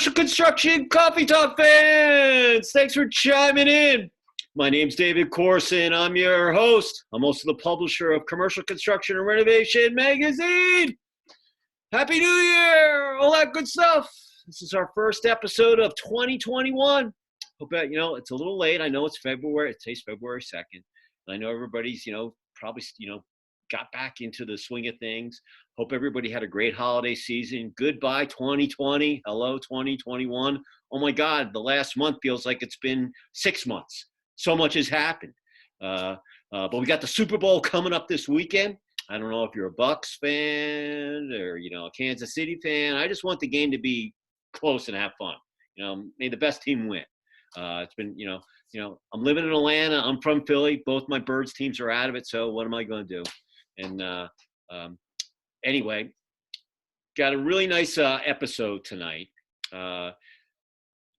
Commercial Construction Coffee Talk fans, thanks for chiming in. My name's David Corson. I'm your host. I'm also the publisher of Commercial Construction and Renovation magazine. Happy New Year! All that good stuff. This is our first episode of 2021. Hope that, it's a little late. I know it's February. Today's February 2nd. I know everybody's, probably, got back into the swing of things. Hope everybody had a great holiday season. Goodbye 2020. Hello 2021. Oh my God, the last month feels like it's been 6 months. So much has happened. But we got the Super Bowl coming up this weekend. I don't know if you're a Bucks fan or, a Kansas City fan. I just want the game to be close and have fun. May the best team win. It's been, I'm living in Atlanta. I'm from Philly. Both my Birds teams are out of it. So what am I going to do? And anyway, got a really nice episode tonight.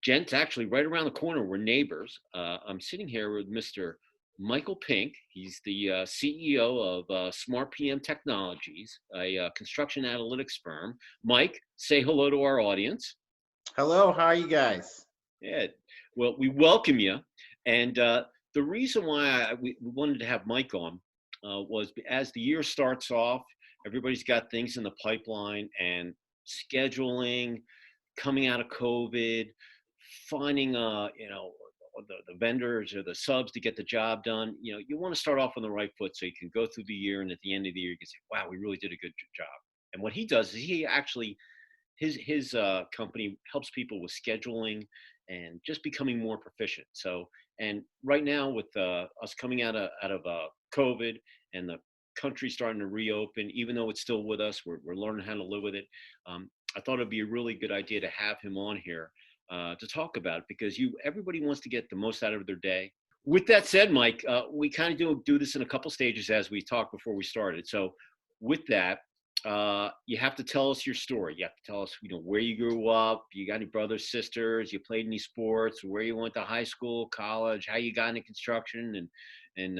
Gent's actually right around the corner. We're neighbors. I'm sitting here with Mr. Michael Pink. He's the CEO of SmartPM Technologies, a construction analytics firm. Mike, say hello to our audience. Hello, how are you guys? Yeah, well, we welcome you. And the reason why we wanted to have Mike on was as the year starts off, everybody's got things in the pipeline and scheduling, coming out of COVID, finding, the vendors or the subs to get the job done. You want to start off on the right foot so you can go through the year, and at the end of the year, you can say, wow, we really did a good job. And what he does is he actually, his company helps people with scheduling and just becoming more proficient. So, and right now with us coming out of COVID and the country starting to reopen, even though it's still with us, we're learning how to live with it. I thought it'd be a really good idea to have him on here to talk about it, because everybody wants to get the most out of their day. With that said, Mike, we kind of do this in a couple stages as we talked before we started. So with that, you have to tell us your story. You have to tell us, where you grew up, you got any brothers, sisters, you played any sports, where you went to high school, college, how you got into construction, and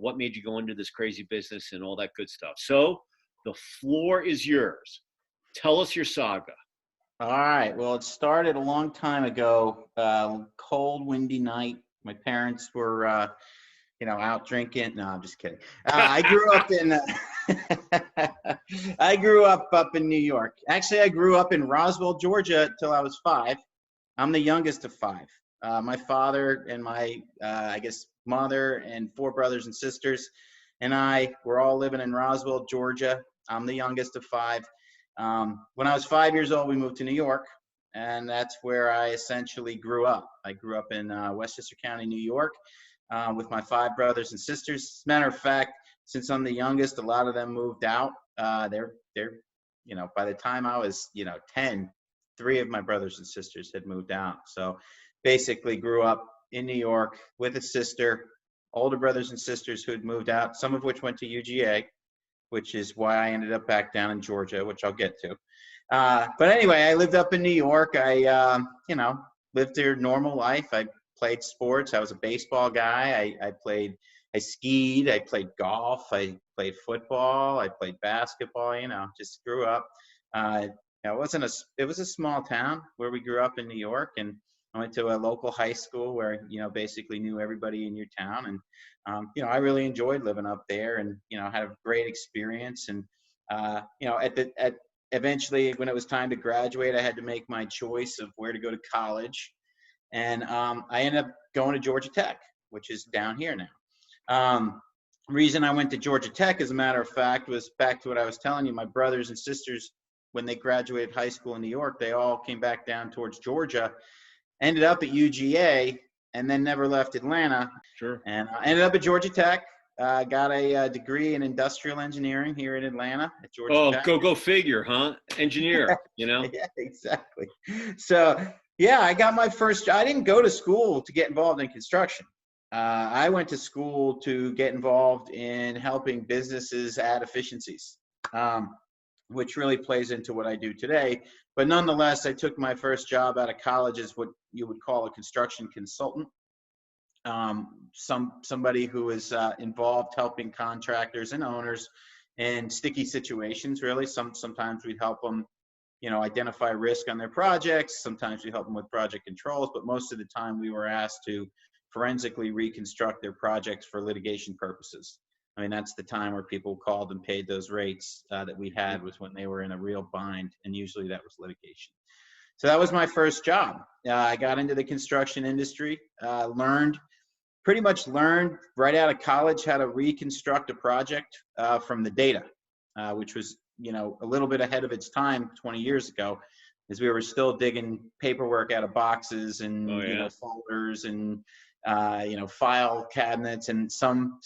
what made you go into this crazy business and all that good stuff. So the floor is yours. Tell us your saga. All right, well, it started a long time ago, cold, windy night. My parents were, out drinking. No, I'm just kidding. I grew up in, I grew up in New York. Actually, I grew up in Roswell, Georgia till I was 5. I'm the youngest of 5. My father and my, mother and 4 brothers and sisters and I were all living in Roswell, Georgia. I'm the youngest of 5. When I was 5 years old, we moved to New York, and that's where I essentially grew up. I grew up in Westchester County, New York, with my 5 brothers and sisters. As a matter of fact, since I'm the youngest, a lot of them moved out. They're by the time I was, 10, 3 of my brothers and sisters had moved out. So basically grew up in New York with a sister, older brothers and sisters who had moved out, some of which went to UGA, which is why I ended up back down in Georgia, which I'll get to. But anyway, I lived up in New York. I, lived their normal life. I played sports. I was a baseball guy. I skied. I played golf. I played football. I played basketball. Just grew up. It was a small town where we grew up in New York, and I went to a local high school where, basically knew everybody in your town. And, I really enjoyed living up there, and, had a great experience. And, eventually when it was time to graduate, I had to make my choice of where to go to college. And I ended up going to Georgia Tech, which is down here now. Reason I went to Georgia Tech, as a matter of fact, was back to what I was telling you. My brothers and sisters, when they graduated high school in New York, they all came back down towards Georgia, ended up at UGA, and then never left Atlanta. Sure. And I ended up at Georgia Tech. Got a degree in industrial engineering here in Atlanta at Georgia Tech. Go figure, huh? Engineer, Yeah, exactly. So, yeah, I got my first job. I didn't go to school to get involved in construction. I went to school to get involved in helping businesses add efficiencies, which really plays into what I do today. But nonetheless, I took my first job out of college as what you would call a construction consultant. Somebody who is involved helping contractors and owners in sticky situations, really. Sometimes we'd help them identify risk on their projects. Sometimes we help them with project controls, but most of the time we were asked to forensically reconstruct their projects for litigation purposes. I mean, that's the time where people called and paid those rates that we had, was when they were in a real bind, and usually that was litigation. So that was my first job. I got into the construction industry, pretty much learned right out of college how to reconstruct a project from the data, which was, a little bit ahead of its time 20 years ago, as we were still digging paperwork out of boxes and, folders and, file cabinets and some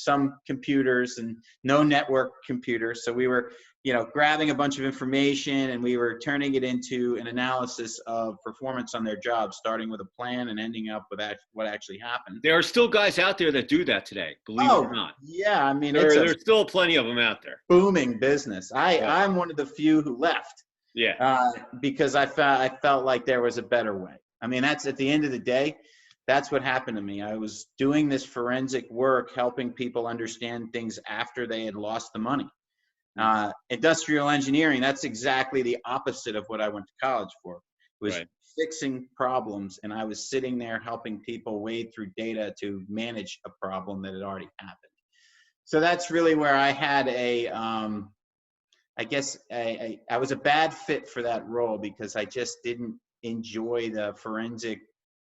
computers and no network computers. So we were, grabbing a bunch of information and we were turning it into an analysis of performance on their job, starting with a plan and ending up with what actually happened. There are still guys out there that do that today, believe it or not. Yeah, I mean, there's still plenty of them out there. Booming business. I'm one of the few who left. Yeah. Because I felt like there was a better way. I mean, that's, at the end of the day, that's what happened to me. I was doing this forensic work, helping people understand things after they had lost the money. Industrial engineering, that's exactly the opposite of what I went to college for. It was fixing problems, and I was sitting there helping people wade through data to manage a problem that had already happened. So that's really where I had I was a bad fit for that role, because I just didn't enjoy the forensic,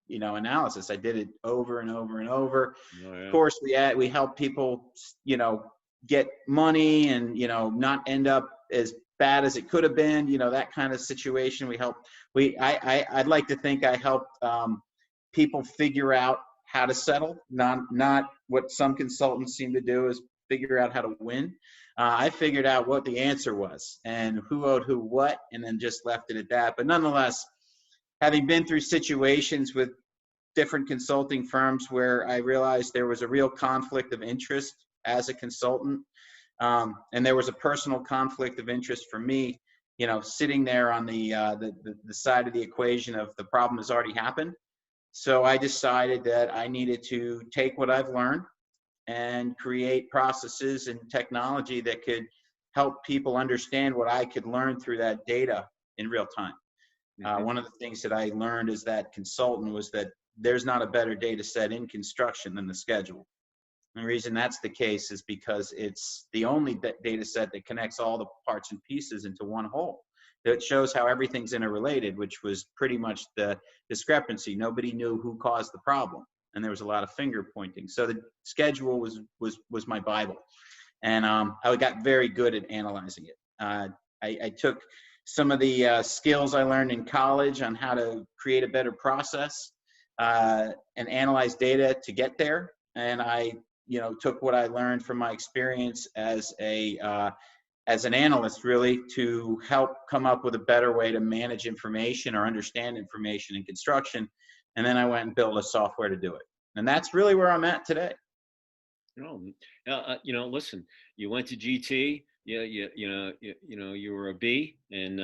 analysis. I did it over and over and over. Of course, we help people, get money and, not end up as bad as it could have been, that kind of situation. I'd like to think I helped people figure out how to settle, not what some consultants seem to do, is figure out how to win. I figured out what the answer was and who owed who what, and then just left it at that. But nonetheless, having been through situations with different consulting firms where I realized there was a real conflict of interest as a consultant, and there was a personal conflict of interest for me, sitting there on the side of the equation of the problem has already happened. So I decided that I needed to take what I've learned and create processes and technology that could help people understand what I could learn through that data in real time. One of the things that I learned as that consultant was that there's not a better data set in construction than the schedule. And the reason that's the case is because it's the only data set that connects all the parts and pieces into one whole. That shows how everything's interrelated, which was pretty much the discrepancy. Nobody knew who caused the problem, and there was a lot of finger pointing. So the schedule was my Bible, and I got very good at analyzing it. I took some of the skills I learned in college on how to create a better process and analyze data to get there, and I took what I learned from my experience as an analyst, really, to help come up with a better way to manage information or understand information in construction. And then I went and built a software to do it. And that's really where I'm at today. Listen, you went to GT, you were a B, and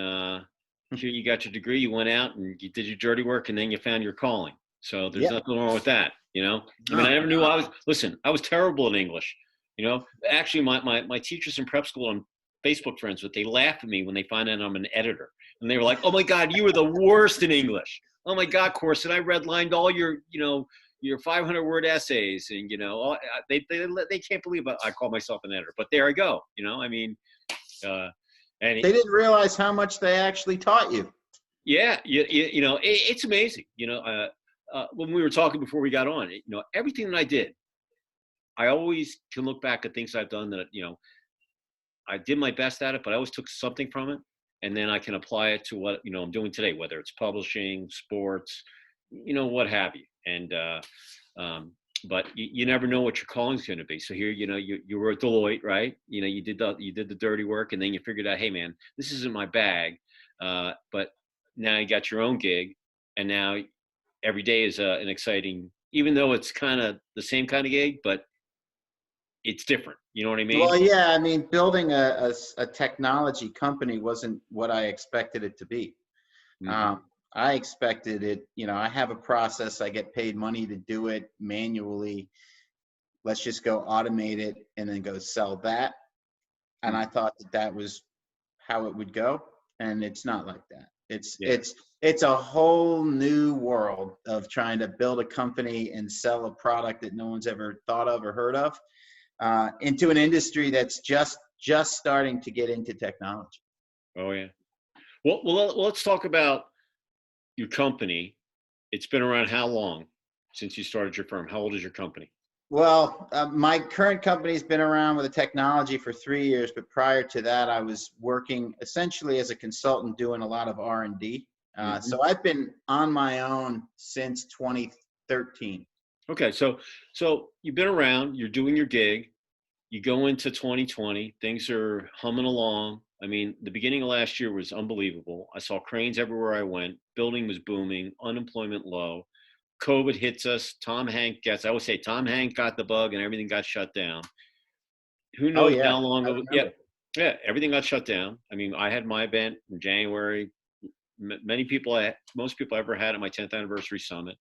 here you got your degree, you went out and you did your dirty work, and then you found your calling. So there's nothing wrong with that, I mean, I never knew I was terrible in English, Actually, my teachers in prep school, I'm Facebook friends with, they laugh at me when they find out I'm an editor. And they were like, oh my God, you were the worst in English. Oh my God, Corson, I redlined all your 500-word essays, and they can't believe I call myself an editor. But there I go, I mean, and they didn't realize how much they actually taught you. Yeah, it's amazing. When we were talking before we got on, everything that I did, I always can look back at things I've done that I did my best at it, but I always took something from it, and then I can apply it to what I'm doing today, whether it's publishing, sports, what have you. And but you never know what your calling's going to be. So here, you were at Deloitte, right? You did the dirty work, and then you figured out, hey man, this isn't my bag. But now you got your own gig, and now every day is an exciting, even though it's kind of the same kind of gig, but it's different. You know what I mean? Well, yeah. I mean, building a technology company wasn't what I expected it to be. Mm-hmm. I expected it, I have a process, I get paid money to do it manually. Let's just go automate it and then go sell that. And I thought that was how it would go. And it's not like that. It's Yeah. it's it's a whole new world of trying to build a company and sell a product that no one's ever thought of or heard of, into an industry that's just starting to get into technology. Oh yeah. Well, let's talk about your company. It's been around how long since you started your firm? How old is your company? Well, my current company's been around with the technology for 3 years, but prior to that, I was working essentially as a consultant doing a lot of R&D. Hmm. So I've been on my own since 2013. Okay, so you've been around. You're doing your gig. You go into 2020. Things are humming along. I mean, the beginning of last year was unbelievable. I saw cranes everywhere I went. Building was booming. Unemployment low. COVID hits us. Tom Hank gets. I always say Tom Hank got the bug, and everything got shut down. Who Oh knows yeah, how long I of it? Yeah, remember. yeah. Everything got shut down. I mean, I had my event in January. Many people, most people I ever had at my 10th anniversary summit.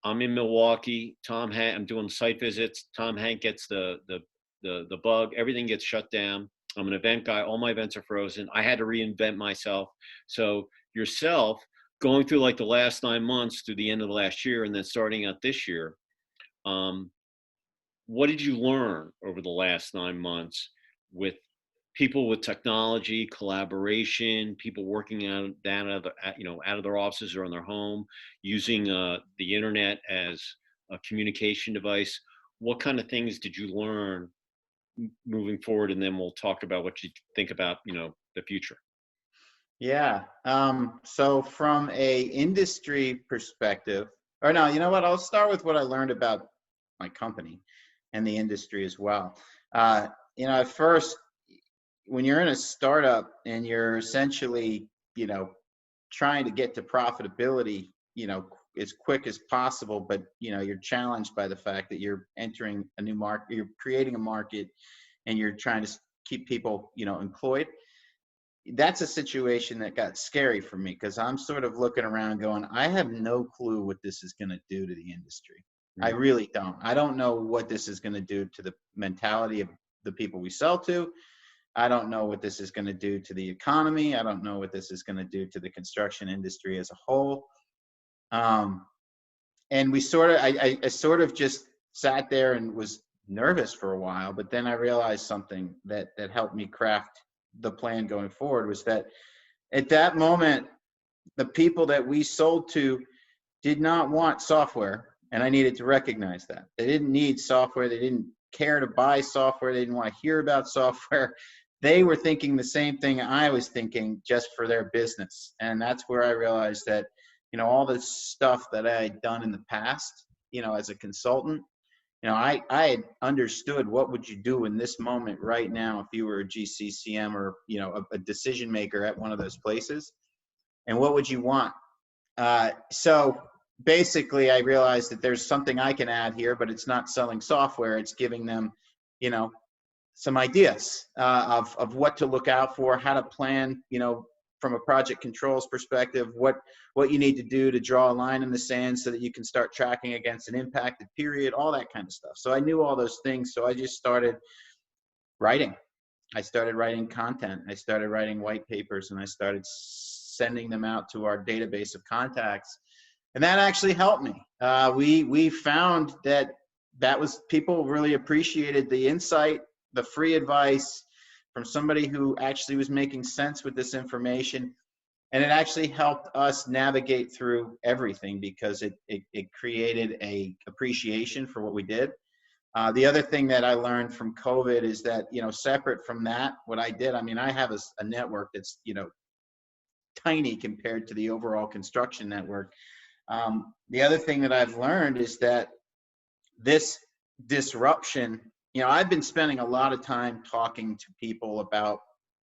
I'm in Milwaukee. I'm doing site visits. Tom Hank gets the bug. Everything gets shut down. I'm an event guy. All my events are frozen. I had to reinvent myself. So yourself going through like the last 9 months through the end of the last year, and then starting out this year. Um, what did you learn over the last 9 months with people with technology, collaboration, people working out of their offices or in their home, using the internet as a communication device? What kind of things did you learn moving forward? And then we'll talk about what you think about, the future. Yeah. So from a industry perspective, or no, you know what? I'll start with what I learned about my company and the industry as well. At first, when you're in a startup and you're essentially, you know, trying to get to profitability, as quick as possible, but you're challenged by the fact that you're entering a new market, you're creating a market, and you're trying to keep people, employed. That's a situation that got scary for me because I'm sort of looking around going, I have no clue what this is going to do to the industry. I Mhm. really don't. I don't know what this is going to do to the mentality of the people we sell to. I don't know what this is going to do to the economy. I don't know what this is going to do to the construction industry as a whole. Um, and I sort of just sat there and was nervous for a while, but then I realized something that helped me craft the plan going forward was that at that moment, the people that we sold to did not want software, and I needed to recognize that. They didn't need software. They didn't care to buy software. They didn't want to hear about software. They were thinking the same thing I was thinking just for their business. And that's where I realized that, all this stuff that I had done in the past, as a consultant, I had understood what would you do in this moment right now if you were a GCCM or, a decision maker at one of those places, and what would you want? So basically, I realized that there's something I can add here, but it's not selling software. It's giving them, you know, some ideas of what to look out for, how to plan, from a project controls perspective, what you need to do to draw a line in the sand so that you can start tracking against an impacted period, all that kind of stuff. So I knew all those things. So I just started writing. I started writing content. I started writing white papers, and I started sending them out to our database of contacts, and that actually helped me. We found that was people really appreciated the insight, the free advice from somebody who actually was making sense with this information, and it actually helped us navigate through everything because it created a appreciation for what we did. The other thing that I learned from COVID is that, separate from that, what I did, I mean, I have a network that's, tiny compared to the overall construction network. The other thing that I've learned is that this disruption, I've been spending a lot of time talking to people about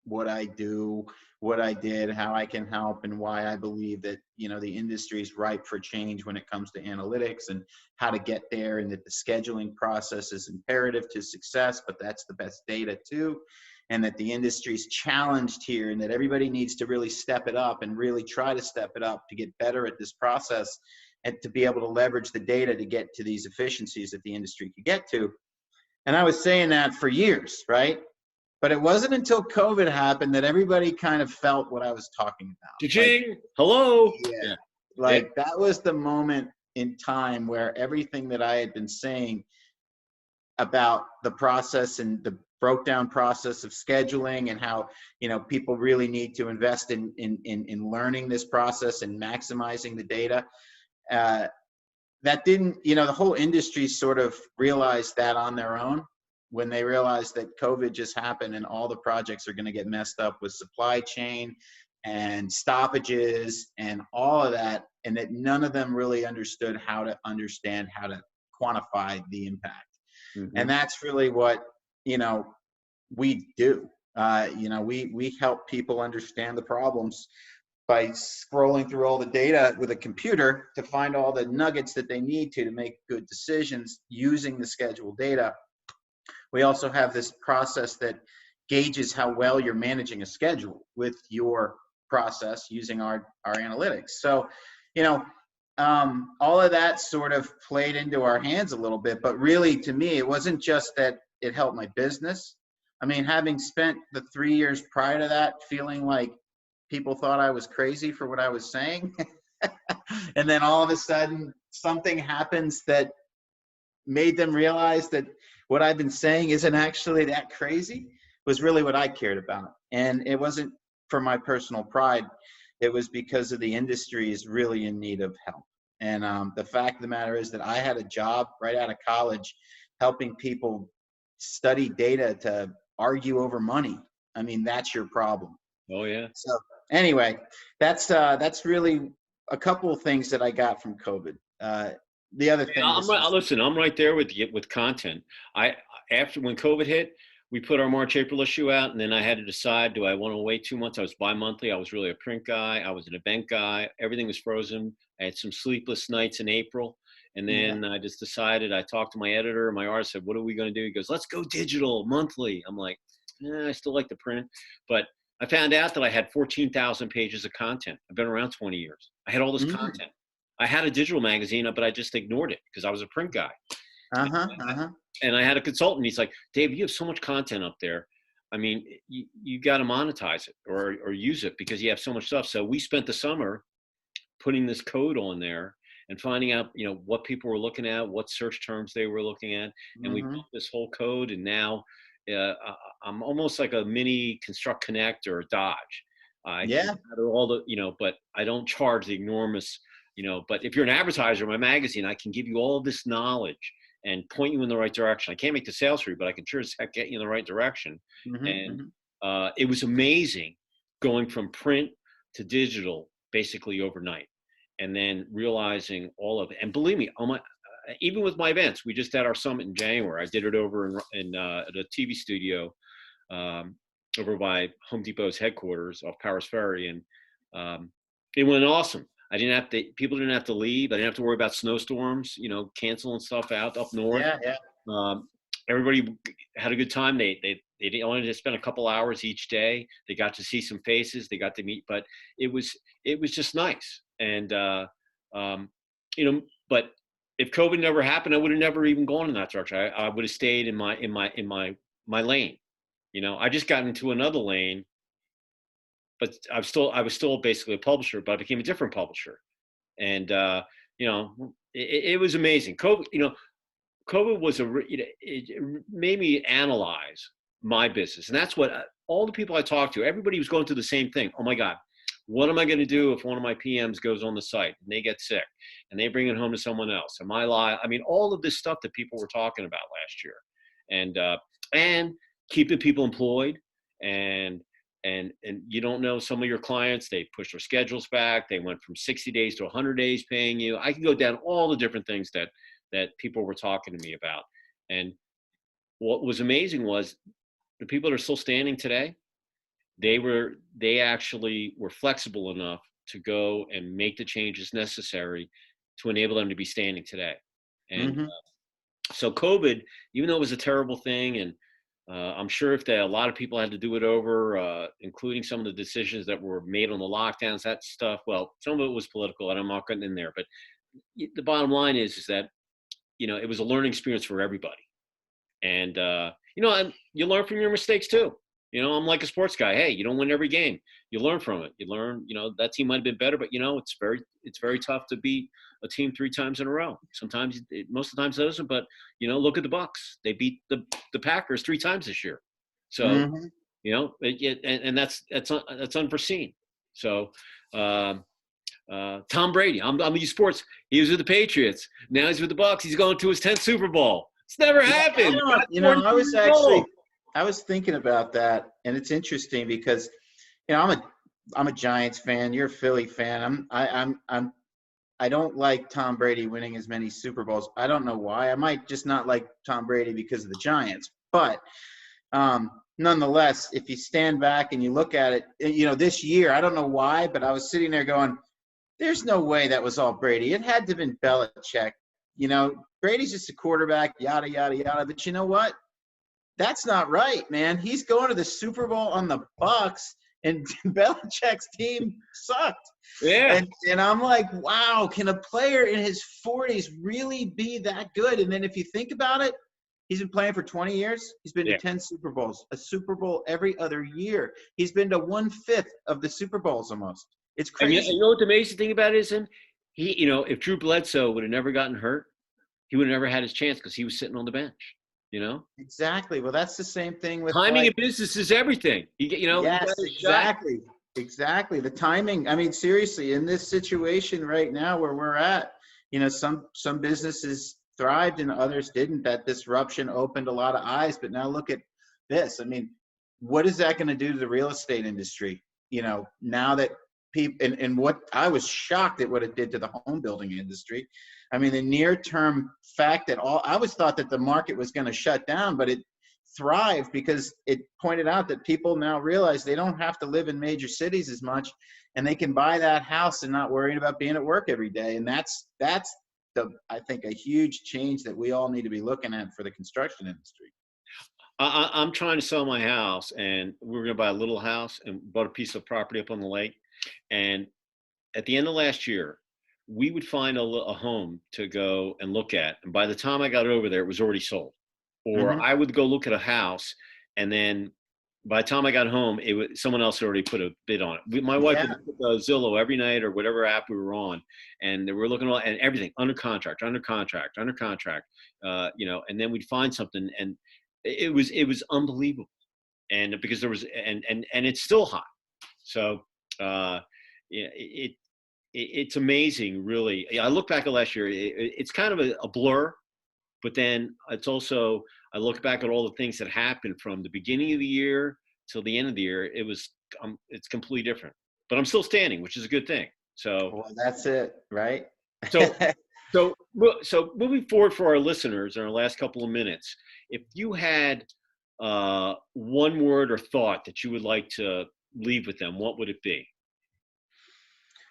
what I do, what I did, how I can help, and why I believe that, the industry is ripe for change when it comes to analytics and how to get there, and that the scheduling process is imperative to success, but that's the best data too. And that the industry is challenged here, and that everybody needs to really step it up and really try to step it up to get better at this process and to be able to leverage the data to get to these efficiencies that the industry could get to. And I was saying that for years, right? But it wasn't until COVID happened that everybody kind of felt what I was talking about. Like, Cha-ching. Hello. yeah, Yeah. like that was the moment in time where everything that I had been saying about the process and the broke down process of scheduling and how, you know, people really need to invest in learning this process and maximizing the data. Uh, that didn't, you know, the whole industry sort of realized that on their own when they realized that COVID just happened and all the projects are going to get messed up with supply chain and stoppages and all of that, and that none of them really understood how to understand how to quantify the impact. Mm-hmm. And that's really what, you know, we do. You know, we help people understand the problems by scrolling through all the data with a computer to find all the nuggets that they need to make good decisions using the scheduled data. We also have this process that gauges how well you're managing a schedule with your process using our analytics. So, you know, all of that sort of played into our hands a little bit, but really to me, it wasn't just that it helped my business. I mean, having spent the 3 years prior to that feeling like people thought I was crazy for what I was saying. And then all of a sudden something happens that made them realize that what I've been saying isn't actually that crazy was really what I cared about. And it wasn't for my personal pride. It was because of the industry is really in need of help. And the fact of the matter is that I had a job right out of college helping people study data to argue over money. I mean, that's your problem. Oh yeah. So anyway, that's really a couple of things that I got from COVID. The other Yeah, thing, this is, listen, I'm right there with you with content. I After when COVID hit, we put our March April issue out, and then I had to decide: do I want to wait 2 months? I was bi-monthly. I was really a print guy. I was an event guy. Everything was frozen. I had some sleepless nights in April, and yeah, then I just decided. I talked to my editor. My artist said, "What are we going to do?" He goes, "Let's go digital monthly." I'm like, I still like the print, but I found out that I had 14,000 pages of content. I've been around 20 years. I had all this mm-hmm. content. I had a digital magazine, but I just ignored it because I was a print guy. And I had a consultant. He's like, Dave, you have so much content up there. I mean, you got to monetize it or use it because you have so much stuff. So we spent the summer putting this code on there and finding out, you know, what people were looking at, what search terms they were looking at. And we built this whole code. And now I'm almost like a mini Construct Connect or a Dodge. I can Yeah, gather all the, you know, but I don't charge the enormous, you know, but if you're an advertiser in my magazine, I can give you all this knowledge and point you in the right direction. I can't make the sales for you, but I can sure as heck get you in the right direction. And it was amazing going from print to digital basically overnight, and then realizing all of it. And believe me, even with my events, we just had our summit in January. I did it over in at a TV studio over by Home Depot's headquarters off Paris Ferry, and it went awesome. People didn't have to leave. I didn't have to worry about snowstorms, you know, canceling stuff out up north. yeah, yeah. Everybody had a good time. They only to spend a couple hours each day. They got to see some faces. They got to meet, but it was just nice. And you know, but if COVID never happened, I would have never even gone in that direction. I would have stayed in my lane. You know, I just got into another lane, but I was still basically a publisher, but I became a different publisher. And you know, it was amazing. COVID was it made me analyze my business, and that's what all the people I talked to, everybody was going through the same thing. Oh my God, what am I going to do if one of my PMs goes on the site and they get sick and they bring it home to someone else? Am I live? I mean, all of this stuff that people were talking about last year, and keeping people employed, and you don't know, some of your clients, they pushed their schedules back. They went from 60 days to 100 days paying you. I can go down all the different things that people were talking to me about. And what was amazing was the people that are still standing today, they actually were flexible enough to go and make the changes necessary to enable them to be standing today. And so COVID, even though it was a terrible thing, and I'm sure if a lot of people had to do it over, including some of the decisions that were made on the lockdowns, that stuff, well, some of it was political, and I'm not getting in there. But the bottom line is that, you know, it was a learning experience for everybody. And, you know, and you learn from your mistakes too. You know, I'm like a sports guy. Hey, you don't win every game. You learn from it. You learn, that team might have been better, but it's very tough to beat a team 3 times in a row. Sometimes, most of the times it doesn't. But look at the Bucks. They beat the Packers 3 times this year. So Hmm. and that's unforeseen. So Tom Brady, I'm these sports. He was with the Patriots. Now he's with the Bucks. He's going to his 10th Super Bowl. It's never Yeah, I happened. don't, That's 42 years old. I was thinking about that, and it's interesting because, I'm a Giants fan. You're a Philly fan. I don't like Tom Brady winning as many Super Bowls. I don't know why. I might just not like Tom Brady because of the Giants. But nonetheless, if you stand back and you look at it, this year, I don't know why, but I was sitting there going, there's no way that was all Brady. It had to have been Belichick. Brady's just a quarterback, yada, yada, yada. But you know what? That's not right, man. He's going to the Super Bowl on the Bucks, and Belichick's team sucked. Yeah. And I'm like, wow, can a player in his 40s really be that good? And then if you think about it, he's been playing for 20 years. He's been to Yeah. 10 Super Bowls, a Super Bowl every other year. He's been to 1/5 of the Super Bowls almost. It's And you crazy. know what the amazing thing about it is, him? If Drew Bledsoe would have never gotten hurt, he would have never had his chance because he was sitting on the bench. You know, Exactly. Well, that's the same thing with timing in like, business is everything. He got yes, his shot. exactly. Exactly. The timing. I mean, seriously, in this situation right now where we're at, some businesses thrived and others didn't. That disruption opened a lot of eyes. But now look at this. I mean, what is that going to do to the real estate industry? Now that people, and what I was shocked at what it did to the home building industry. I mean, the near term fact that I always thought that the market was going to shut down, but it thrive because it pointed out that people now realize they don't have to live in major cities as much, and they can buy that house and not worrying about being at work every day. And that's I think a huge change that we all need to be looking at for the construction industry. I'm trying to sell my house, and we were going to buy a little house and bought a piece of property up on the lake. And at the end of last year, we would find a home to go and look at, and by the time I got over there, it was already sold. Or Hmm. I would go look at a house, and then by the time I got home, it was someone else already put a bid on it. My wife would Yeah. look at Zillow every night or whatever app we were on, and we were looking at and everything under contract, under contract, under contract. And then we'd find something, and it was unbelievable. And because there was and it's still hot, so yeah, it's amazing, really. I look back at last year; it's kind of a blur, but then it's also I look back at all the things that happened from the beginning of the year till the end of the year. It's completely different, but I'm still standing, which is a good thing. So Well, that's it, right? so so moving forward for our listeners in our last couple of minutes, if you had one word or thought that you would like to leave with them, what would it be?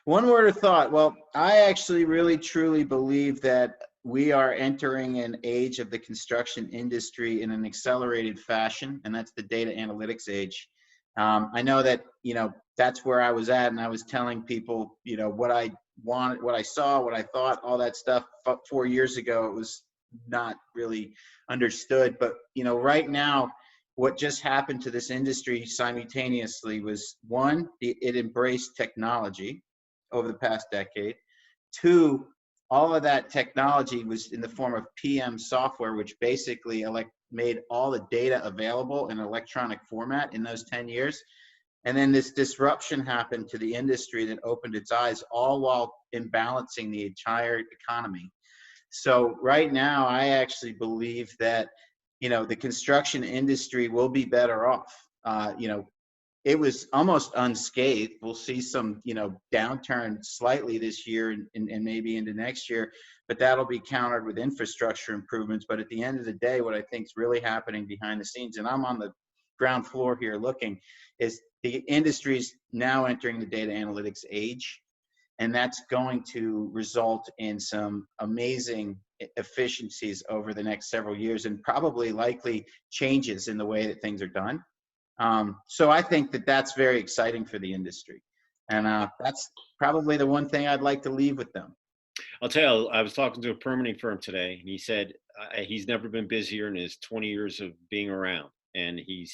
One word of thought. Well, I actually really truly believe that we are entering an age of the construction industry in an accelerated fashion, and that's the data analytics age. I know that, that's where I was at, and I was telling people, what I wanted, what I saw, what I thought, all that stuff 4 years ago. It was not really understood. But, right now, what just happened to this industry simultaneously was, one, it embraced technology over the past decade. Two, all of that technology was in the form of PM software, which basically made all the data available in electronic format in those 10 years. And then this disruption happened to the industry that opened its eyes, all while imbalancing the entire economy. So right now, I actually believe that, the construction industry will be better off. It was almost unscathed. We'll see some, downturn slightly this year and maybe into next year, but that'll be countered with infrastructure improvements. But at the end of the day, what I think is really happening behind the scenes, and I'm on the ground floor here looking, is the industry's now entering the data analytics age, and that's going to result in some amazing efficiencies over the next several years and probably likely changes in the way that things are done. So I think that that's very exciting for the industry. And that's probably the one thing I'd like to leave with them. I'll tell you, I was talking to a permitting firm today, and he said he's never been busier in his 20 years of being around. and he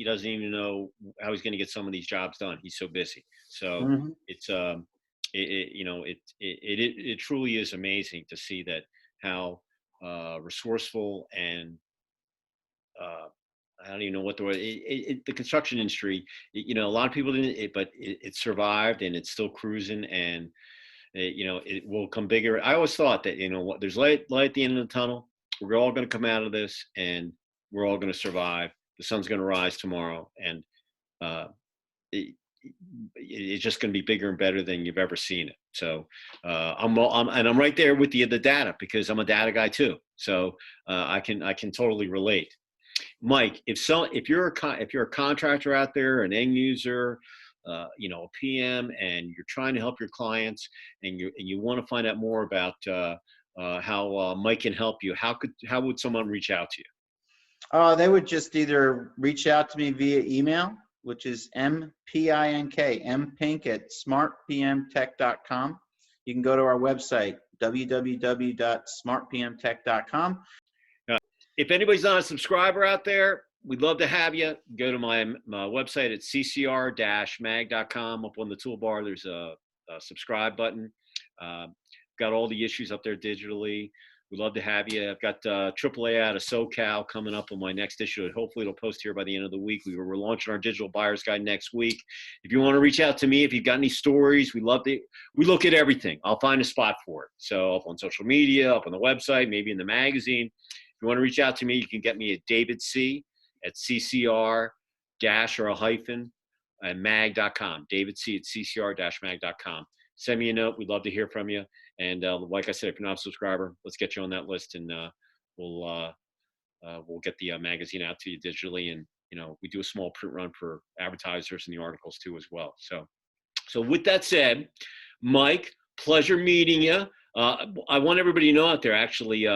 doesn't even know how he's going to get some of these jobs done. He's so busy. So Mhm. it's it truly is amazing to see that how resourceful and I don't even know what the word. The construction industry, a lot of people didn't, but it survived and it's still cruising, and it will come bigger. I always thought that what there's light at the end of the tunnel. We're all going to come out of this, and we're all going to survive. The sun's going to rise tomorrow, and uh, it, it's just going to be bigger and better than you've ever seen it. So I'm right there with the data, because I'm a data guy too. So I can totally relate. Mike, if you're a contractor out there, an end user, a PM, and you're trying to help your clients, and you want to find out more about how Mike can help you, how would someone reach out to you? They would just either reach out to me via email, which is mpink at smartpmtech.com. You can go to our website, www.smartpmtech.com. If anybody's not a subscriber out there, we'd love to have you. Go to my website at ccr-mag.com. Up on the toolbar, there's a subscribe button. Got all the issues up there digitally. We'd love to have you. I've got AAA out of SoCal coming up on my next issue. Hopefully it'll post here by the end of the week. We're launching our digital buyer's guide next week. If you want to reach out to me, if you've got any stories, we look at everything. I'll find a spot for it. So up on social media, up on the website, maybe in the magazine. If you want to reach out to me, you can get me at David C at CCR-mag.com. David C at CCR-mag.com. Send me a note. We'd love to hear from you. And like I said, if you're not a subscriber, let's get you on that list, and we'll get the magazine out to you digitally. And we do a small print run for advertisers and the articles too as well. So with that said, Mike, pleasure meeting you. I want everybody to know out there, actually,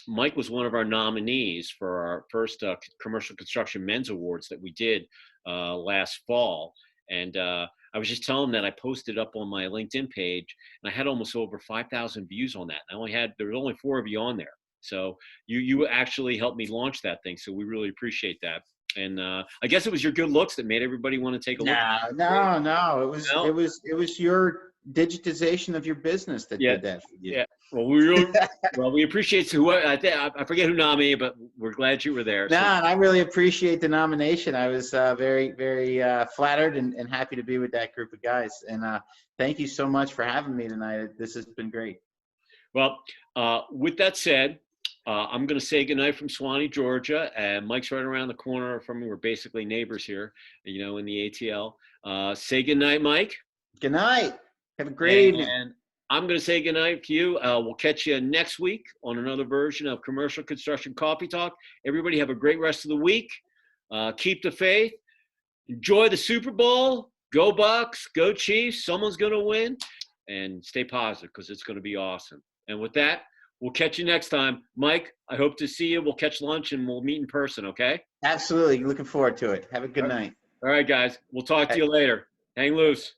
Mike was one of our nominees for our first Commercial Construction Men's Awards that we did last fall. And I was just telling him that I posted up on my LinkedIn page, and I had almost over 5,000 views on that. There were only 4 of you on there. So you actually helped me launch that thing. So we really appreciate that. And I guess it was your good looks that made everybody want to take a look. No. It was your digitization of your business that did that for you. Yeah. Well, we appreciate I forget who nominated, but we're glad you were there. No, and I really appreciate the nomination. I was very, very flattered and happy to be with that group of guys. And thank you so much for having me tonight. This has been great. Well, with that said, I'm going to say goodnight from Suwanee, Georgia. And Mike's right around the corner from me. We're basically neighbors here, in the ATL. Say goodnight, Mike. Good night. Have a great evening. And I'm going to say goodnight to you. We'll catch you next week on another version of Commercial Construction Coffee Talk. Everybody have a great rest of the week. Keep the faith. Enjoy the Super Bowl. Go Bucks. Go Chiefs. Someone's going to win. And stay positive, because it's going to be awesome. And with that, we'll catch you next time. Mike, I hope to see you. We'll catch lunch and we'll meet in person, okay? Absolutely. Looking forward to it. Have a good night. All right, guys. We'll talk to you later. Hang loose.